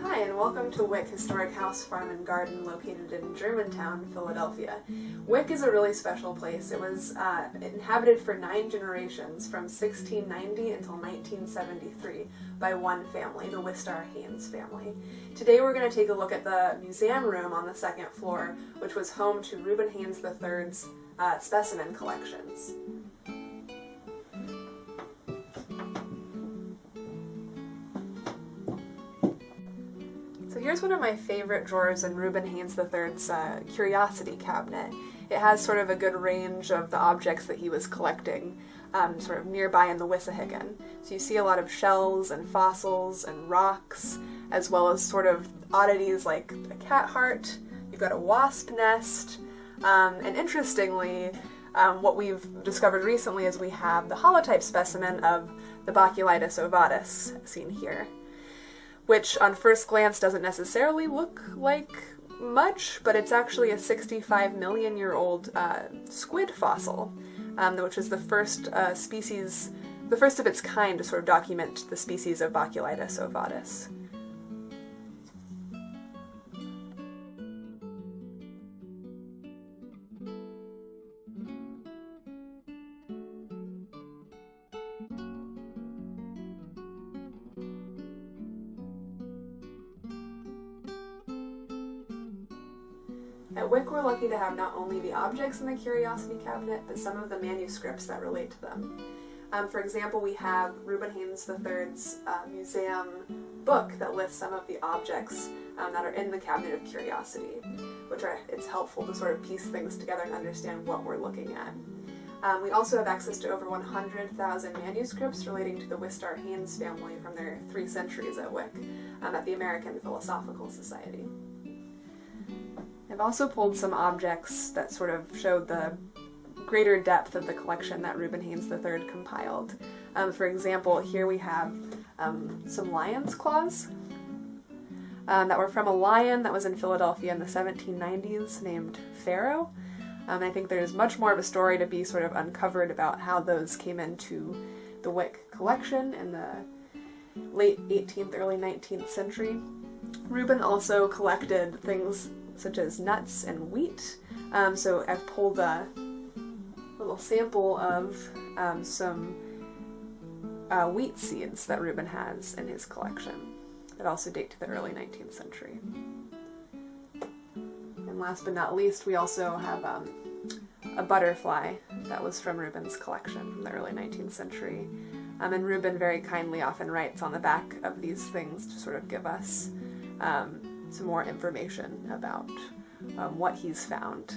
Hi, and welcome to Wyck Historic House, Farm and Garden located in Germantown, Philadelphia. Wyck is a really special place. It was inhabited for 9 generations from 1690 until 1973 by one family, the Wistar-Haynes family. Today we're going to take a look at the museum room on the second floor, which was home to Reuben Haynes III's specimen collections. So here's one of my favorite drawers in Reuben Haynes III's curiosity cabinet. It has sort of a good range of the objects that he was collecting sort of nearby in the Wissahickon. So you see a lot of shells and fossils and rocks, as well as sort of oddities like a cat heart. You've got a wasp nest, and interestingly, what we've discovered recently is we have the holotype specimen of the Baculitis ovatus seen here, which on first glance doesn't necessarily look like much, but it's actually a 65 million year old squid fossil, which is the first species, the first of its kind to sort of document the species of Baculitis ovatus. At Wyck, we're lucky to have not only the objects in the curiosity cabinet, but some of the manuscripts that relate to them. For example, we have Reuben Haynes III's museum book that lists some of the objects that are in the cabinet of curiosity, it's helpful to sort of piece things together and understand what we're looking at. We also have access to over 100,000 manuscripts relating to the Wistar-Haynes family from their 3 centuries at Wyck at the American Philosophical Society. I've also pulled some objects that sort of showed the greater depth of the collection that Reuben Haynes III compiled. For example, here we have some lion's claws that were from a lion that was in Philadelphia in the 1790s named Pharaoh. I think there's much more of a story to be sort of uncovered about how those came into the Wyck collection in the late 18th, early 19th century. Reuben also collected things such as nuts and wheat. So I've pulled a little sample of some wheat seeds that Reuben has in his collection that also date to the early 19th century. And last but not least, we also have a butterfly that was from Reuben's collection from the early 19th century. And Reuben very kindly often writes on the back of these things to sort of give us some more information about what he's found